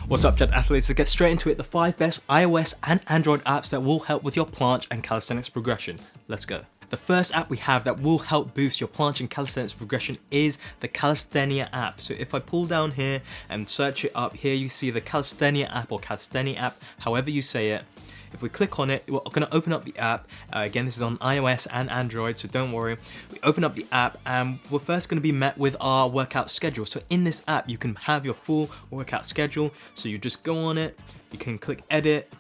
What's up, Jet Athletes? Let's get straight into it. The 5 best iOS and Android apps that will help with your planche and calisthenics progression. Let's go. The first app we have that will help boost your planche and calisthenics progression is the Calistheniapp. So if I pull down here and search it up, here you see the Calistheniapp or Calistheniapp, however you say it. If we click on it, we're going to open up the app. Again, this is on iOS and Android, so don't worry. We open up the app and we're first going to be met with our workout schedule. So in this app, you can have your full workout schedule. So you just go on it, you can click edit,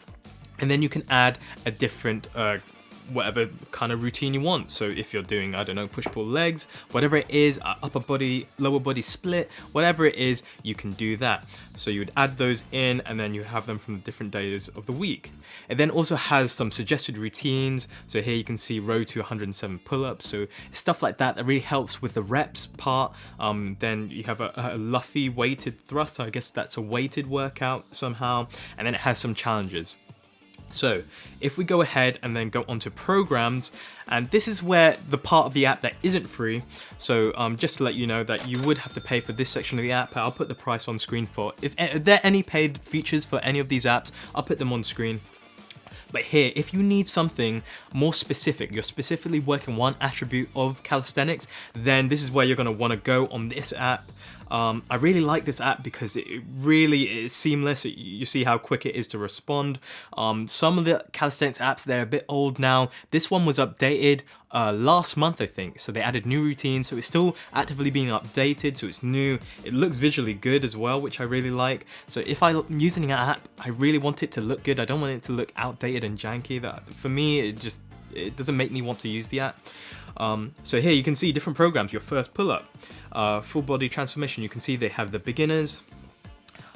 and then you can add a different whatever kind of routine you want. So if you're doing, I don't know, push-pull legs, whatever it is, upper body, lower body split, whatever it is, you can do that. So you would add those in and then you have them from the different days of the week. It then also has some suggested routines. So here you can see row to 107 pull-ups. So stuff like that really helps with the reps part. Then you have a Luffy weighted thrust. So I guess that's a weighted workout somehow. And then it has some challenges. So if we go ahead and then go onto programs, and this is where the part of the app that isn't free. So just to let you know that you would have to pay for this section of the app. I'll put the price on screen for, if there are any paid features for any of these apps, I'll put them on screen. But here, if you need something more specific, you're specifically working one attribute of calisthenics, then this is where you're going to want to go on this app. I really like this app because it really is seamless. You see how quick it is to respond. Some of the calisthenics apps, they're a bit old now. This one was updated last month, I think. So they added new routines. So it's still actively being updated. So it's new. It looks visually good as well, which I really like. So if I'm using an app, I really want it to look good. I don't want it to look outdated and janky. That for me, it doesn't make me want to use the app. So here you can see different programs. Your first pull-up, full body transformation. You can see they have the beginners.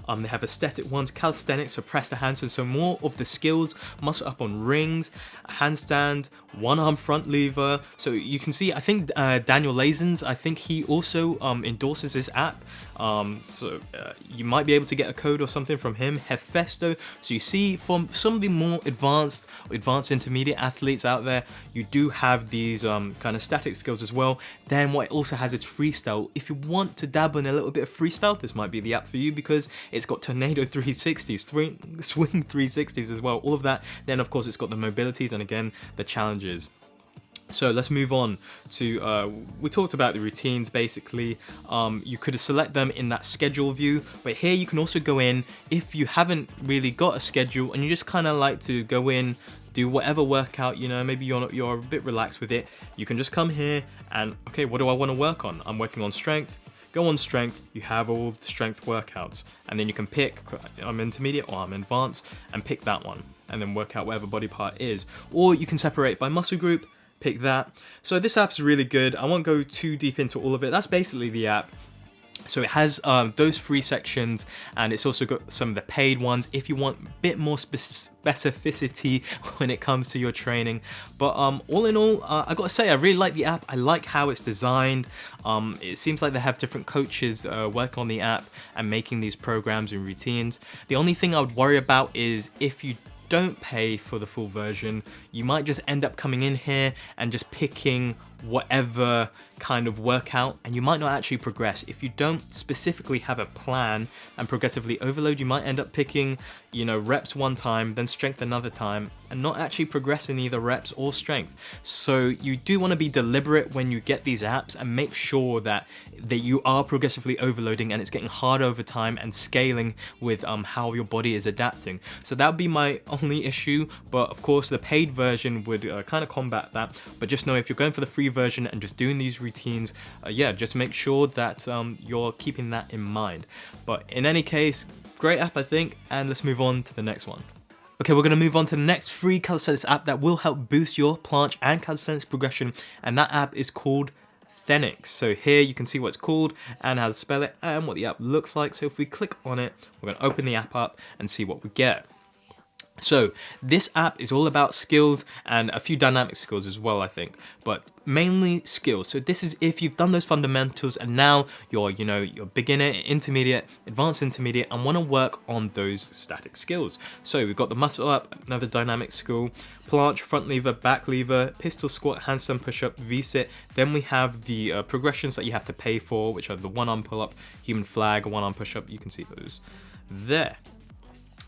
They have aesthetic ones, calisthenics, so press to handstand, so more of the skills, muscle up on rings, handstand, one arm front lever. So you can see, I think Daniel Lazens, I think he also endorses this app. So you might be able to get a code or something from him, Hefesto. So you see from some of the more advanced intermediate athletes out there, you do have these kind of static skills as well. Then what it also has is freestyle. If you want to dabble in a little bit of freestyle, this might be the app for you because it's got tornado 360s, swing 360s as well, all of that. Then of course it's got the mobilities and again the challenges. So let's move on to, we talked about the routines basically. You could select them in that schedule view, but here you can also go in if you haven't really got a schedule and you just kind of like to go in, do whatever workout, you know, maybe you're a bit relaxed with it. You can just come here and, okay, what do I want to work on? I'm working on strength. Go on strength, you have all the strength workouts, and then you can pick, I'm intermediate or I'm advanced, and pick that one, and then work out whatever body part is. Or you can separate by muscle group, pick that. So this app's really good. I won't go too deep into all of it. That's basically the app. So it has those free sections, and it's also got some of the paid ones if you want a bit more specificity when it comes to your training. But all in all, I gotta say, I really like the app. I like how it's designed. It seems like they have different coaches work on the app and making these programs and routines. The only thing I would worry about is if you don't pay for the full version, you might just end up coming in here and just picking whatever kind of workout, and you might not actually progress. If you don't specifically have a plan and progressively overload, you might end up picking, you know, reps one time, then strength another time, and not actually progressing either reps or strength. So you do want to be deliberate when you get these apps and make sure that you are progressively overloading and it's getting harder over time and scaling with how your body is adapting. So that would be my only issue, but of course the paid version would kind of combat that. But just know if you're going for the free version and just doing these routines, just make sure that you're keeping that in mind. But in any case, great app, I think, and let's move on to the next one. Okay, we're going to move on to the next free calisthenics app that will help boost your planche and calisthenics progression, and that app is called Thenics. So here you can see what it's called and how to spell it and what the app looks like. So if we click on it, we're going to open the app up and see what we get. So this app is all about skills and a few dynamic skills as well, I think, but mainly skills. So this is if you've done those fundamentals and now you're beginner, intermediate, advanced intermediate, and want to work on those static skills. So we've got the muscle up, another dynamic skill, planche, front lever, back lever, pistol squat, handstand push-up, V-sit. Then we have the progressions that you have to pay for, which are the one-arm pull-up, human flag, one-arm push-up. You can see those there.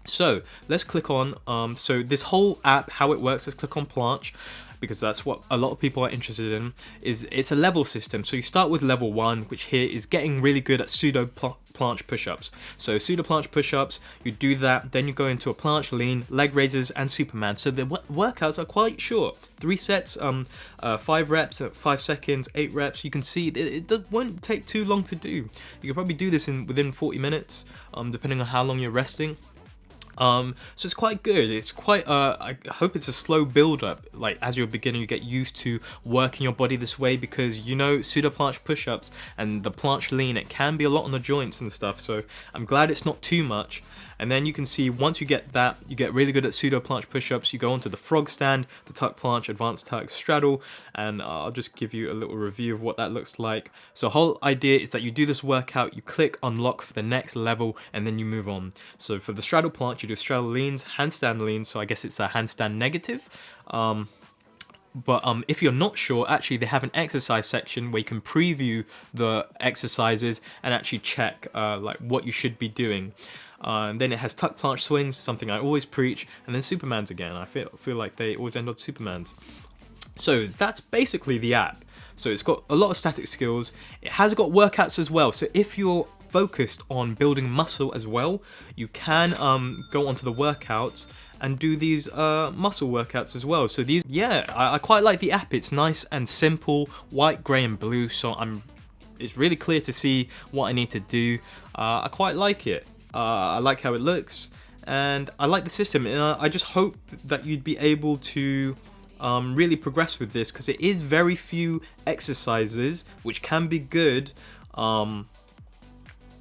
So let's click on, so this whole app, how it works, let's click on Planche, because that's what a lot of people are interested in. Is it's a level system. So you start with level 1, which here is getting really good at pseudo planche push-ups. So pseudo planche push-ups, you do that, then you go into a planche lean, leg raises, and Superman. So the workouts are quite short. 3 sets, 5 reps at 5 seconds, 8 reps. You can see it won't take too long to do. You can probably do this within 40 minutes, depending on how long you're resting. So it's quite good. It's quite, I hope it's a slow build up. Like as you're a beginner, you get used to working your body this way, because you know, pseudo planche push-ups and the planche lean, it can be a lot on the joints and stuff. So I'm glad it's not too much. And then you can see once you get that, you get really good at pseudo planche push-ups. You go onto the frog stand, the tuck planche, advanced tuck, straddle, and I'll just give you a little review of what that looks like. So the whole idea is that you do this workout, you click unlock for the next level, and then you move on. So for the straddle planche, you do straddle leans, handstand leans. So I guess it's a handstand negative. But if you're not sure, actually they have an exercise section where you can preview the exercises and actually check like what you should be doing. And then it has tuck planche swings, something I always preach, and then Supermans again. I feel like they always end on Supermans. So that's basically the app. So it's got a lot of static skills. It has got workouts as well. So if you're focused on building muscle as well, you can go onto the workouts and do these muscle workouts as well. So these, yeah, I quite like the app. It's nice and simple, white, grey, and blue. So it's really clear to see what I need to do. I quite like it. I like how it looks, and I like the system. And I just hope that you'd be able to really progress with this, because it is very few exercises, which can be good.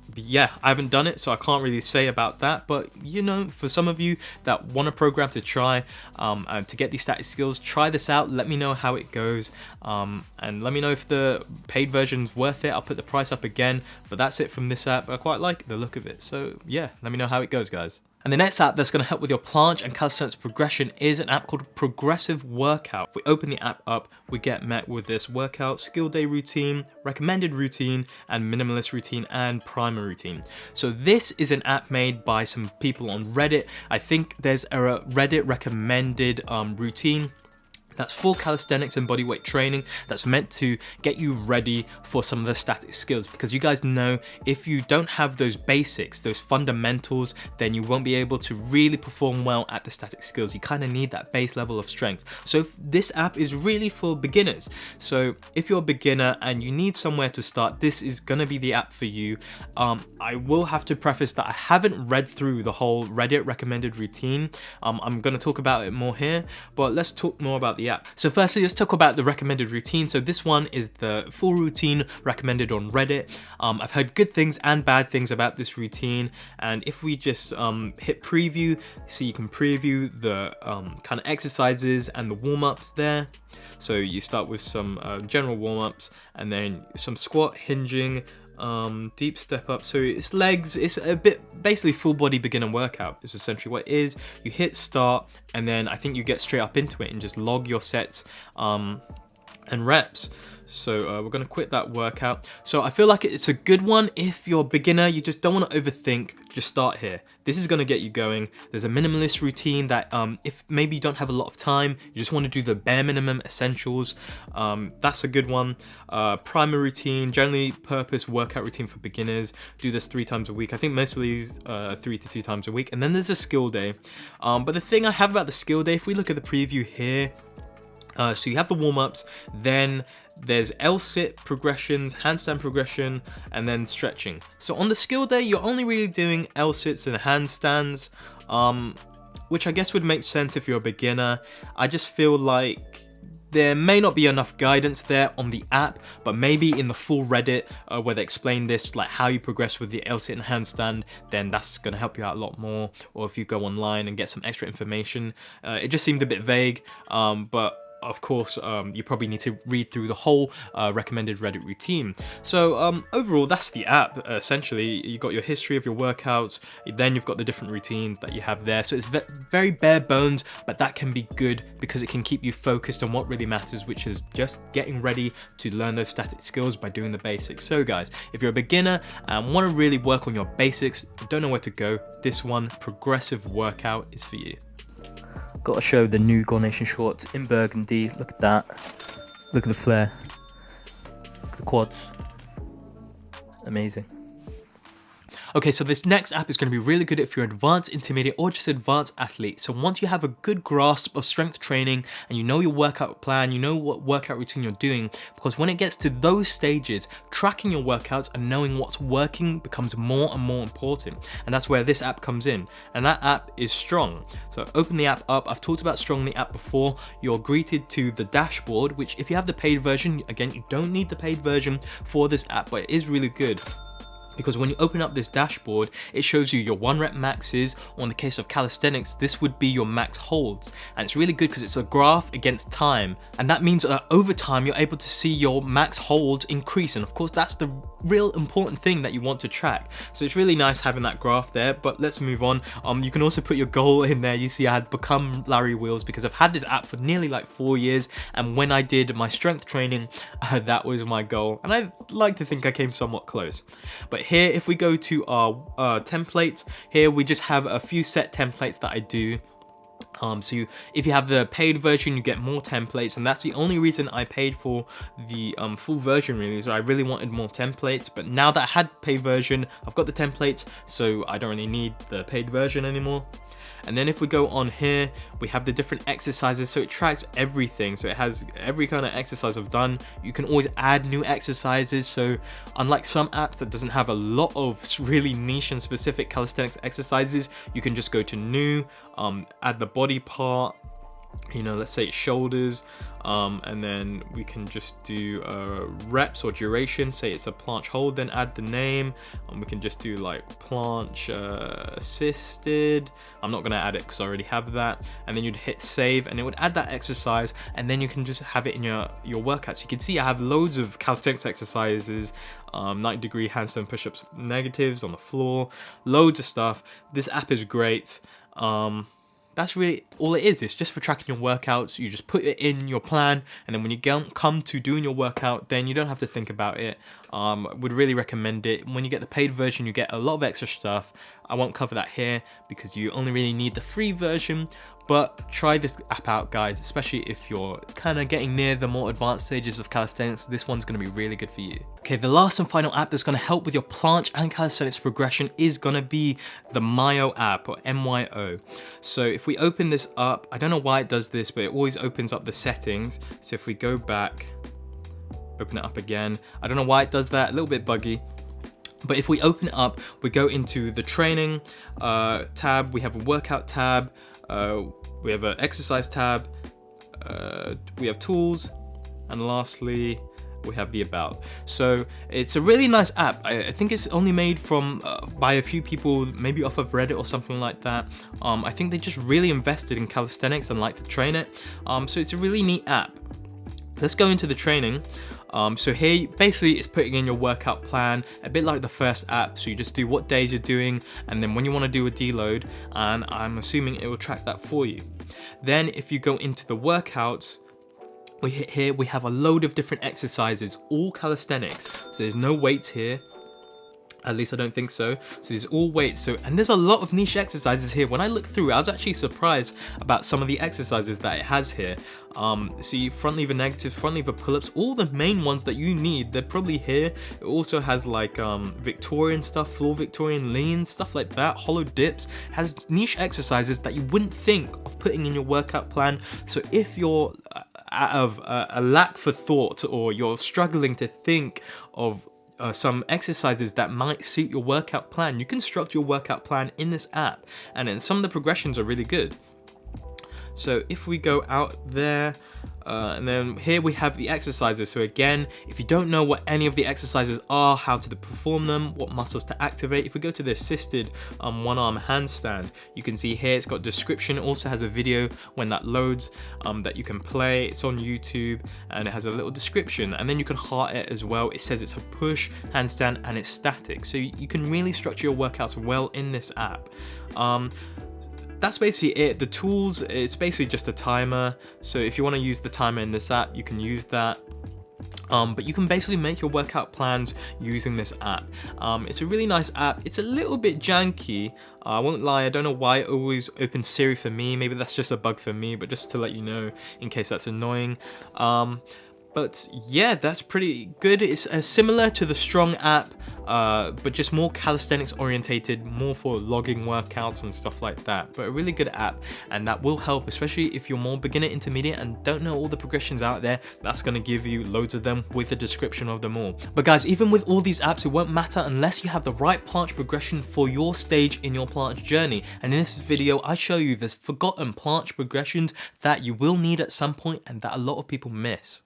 But yeah, I haven't done it, so I can't really say about that. But you know, for some of you that want a program to try and to get these static skills, try this out. Let me know how it goes, and let me know if the paid version's worth it. I'll put the price up again, but that's it from this app. I quite like the look of it, so yeah, let me know how it goes, guys. And the next app that's going to help with your planche and calisthenics progression is an app called ProgressiveWorkouts. If we open the app up, we get met with this workout, skill day routine, recommended routine, and minimalist routine, and primer routine. So this is an app made by some people on Reddit. I think there's a Reddit recommended routine that's for calisthenics and bodyweight training, that's meant to get you ready for some of the static skills, because you guys know if you don't have those basics, those fundamentals, then you won't be able to really perform well at the static skills. You kind of need that base level of strength. So this app is really for beginners. So if you're a beginner and you need somewhere to start, this is going to be the app for you. I will have to preface that I haven't read through the whole Reddit recommended routine. I'm going to talk about it more here, but let's talk more about the app. So firstly, let's talk about the recommended routine. So this one is the full routine recommended on Reddit. I've heard good things and bad things about this routine, and if we just hit preview, so you can preview the kind of exercises and the warm-ups there. So you start with some general warm-ups, and then some squat, hinging, deep step up. So it's legs, it's a bit basically full body beginner workout. It's essentially what it is. You hit start, and then I think you get straight up into it and just log your sets and reps. So we're going to quit that workout. So I feel like it's a good one if you're a beginner, you just don't want to overthink, just start here. This is going to get you going. There's a minimalist routine that if maybe you don't have a lot of time, you just want to do the bare minimum essentials, that's a good one. Primer routine, generally purpose workout routine for beginners. Do this 3 times a week. I think most of these 3 to 2 times a week. And then there's a skill day. But the thing I have about the skill day, if we look at the preview here, so you have the warm-ups, then there's L-sit progressions, handstand progression, and then stretching. So on the skill day, you're only really doing L-sits and handstands, which I guess would make sense if you're a beginner. I just feel like there may not be enough guidance there on the app, but maybe in the full Reddit where they explain this, like how you progress with the L-sit and handstand, then that's going to help you out a lot more. Or if you go online and get some extra information. It just seemed a bit vague, but of course, you probably need to read through the whole recommended Reddit routine. So overall, that's the app. Essentially, you got your history of your workouts, then you've got the different routines that you have there. So it's very bare bones, but that can be good because it can keep you focused on what really matters, which is just getting ready to learn those static skills by doing the basics. So guys, if you're a beginner and want to really work on your basics, don't know where to go, this one, Progressive Workout, is for you. Got to show the new Gore Nation shorts in burgundy. Look at that. Look at the flare. Look at the quads. Amazing. Okay, so this next app is going to be really good if you're advanced, intermediate, or just advanced athlete. So once you have a good grasp of strength training and you know your workout plan, you know what workout routine you're doing, because when it gets to those stages, tracking your workouts and knowing what's working becomes more and more important. And that's where this app comes in. And that app is Strong. So open the app up. I've talked about Strong, the app before. You're greeted to the dashboard, which if you have the paid version, again, you don't need the paid version for this app, but it is really good. Because when you open up this dashboard, it shows you your 1 rep maxes, or in the case of calisthenics, this would be your max holds. And it's really good because it's a graph against time. And that means that over time, you're able to see your max holds increase. And of course, that's the real important thing that you want to track. So it's really nice having that graph there, but let's move on. You can also put your goal in there. You see, I had become Larry Wheels because I've had this app for nearly like 4 years. And when I did my strength training, that was my goal. And I like to think I came somewhat close. But here, if we go to our templates, here we just have a few set templates that I do. So if you have the paid version, you get more templates, and that's the only reason I paid for the full version, really. So I really wanted more templates, but now that I had paid version, I've got the templates, so I don't really need the paid version anymore. And then if we go on here, we have the different exercises, so it tracks everything. So it has every kind of exercise I've done. You can always add new exercises. So unlike some apps that doesn't have a lot of really niche and specific calisthenics exercises, you can just go to new, add the body part, you know, let's say it's shoulders, and then we can just do reps or duration. Say it's a planche hold, then add the name, and we can just do like planche assisted. I'm not gonna add it because I already have that. And then you'd hit save, and it would add that exercise, and then you can just have it in your workouts. You can see I have loads of calisthenics exercises, 90-degree handstand push-ups negatives on the floor, loads of stuff. This app is great. That's really all it is. It's just for tracking your workouts. You just put it in your plan, and then when you come to doing your workout, then you don't have to think about it. Would really recommend it. When you get the paid version, you get a lot of extra stuff. I won't cover that here because you only really need the free version, but try this app out, guys, especially if you're kind of getting near the more advanced stages of calisthenics. This one's going to be really good for you. Okay, the last and final app that's going to help with your planche and calisthenics progression is going to be the Myo app, or MYO. So if we open this up, I don't know why it does this, but it always opens up the settings. So if we go back, open it up again, I don't know why it does that, a little bit buggy. But if we open it up, we go into the training tab, we have a workout tab, we have an exercise tab, we have tools, and lastly, we have the about. So it's a really nice app. I think it's only made from by a few people, maybe off of Reddit or something like that. I think they just really invested in calisthenics and like to train it. So it's a really neat app. Let's go into the training. So here basically it's putting in your workout plan, a bit like the first app. So you just do what days you're doing, and then when you want to do a deload, and I'm assuming it will track that for you. Then if you go into the workouts, we hit here, we have a load of different exercises, all calisthenics. So there's no weights here. At least I don't think so. So there's all weights. So, and there's a lot of niche exercises here. When I look through, I was actually surprised about some of the exercises that it has here. See, front lever negatives, front lever pull-ups, all the main ones that you need, they're probably here. It also has like Victorian stuff, floor Victorian leans, stuff like that, hollow dips. It has niche exercises that you wouldn't think of putting in your workout plan. So if you're out of a lack for thought, or you're struggling to think of some exercises that might suit your workout plan, you can structure your workout plan in this app, and then some of the progressions are really good. So if we go out there, And then here we have the exercises. So again, if you don't know what any of the exercises are, how to perform them, what muscles to activate, if we go to the assisted one arm handstand, you can see here it's got description. It also has a video when that loads that you can play. It's on YouTube and it has a little description, and then you can heart it as well. It says it's a push handstand and it's static, so you can really structure your workouts well in this app. That's basically it. The tools, it's basically just a timer, so if you want to use the timer in this app, you can use that. But you can basically make your workout plans using this app. It's a really nice app. It's a little bit janky, I won't lie. I don't know why it always opens Siri for me. Maybe that's just a bug for me, but just to let you know in case that's annoying. But yeah, that's pretty good. It's similar to the Strong app, but just more calisthenics orientated, more for logging workouts and stuff like that. But a really good app, and that will help, especially if you're more beginner, intermediate, and don't know all the progressions out there. That's going to give you loads of them with a description of them all. But guys, even with all these apps, it won't matter unless you have the right planche progression for your stage in your planche journey. And in this video, I show you the forgotten planche progressions that you will need at some point and that a lot of people miss.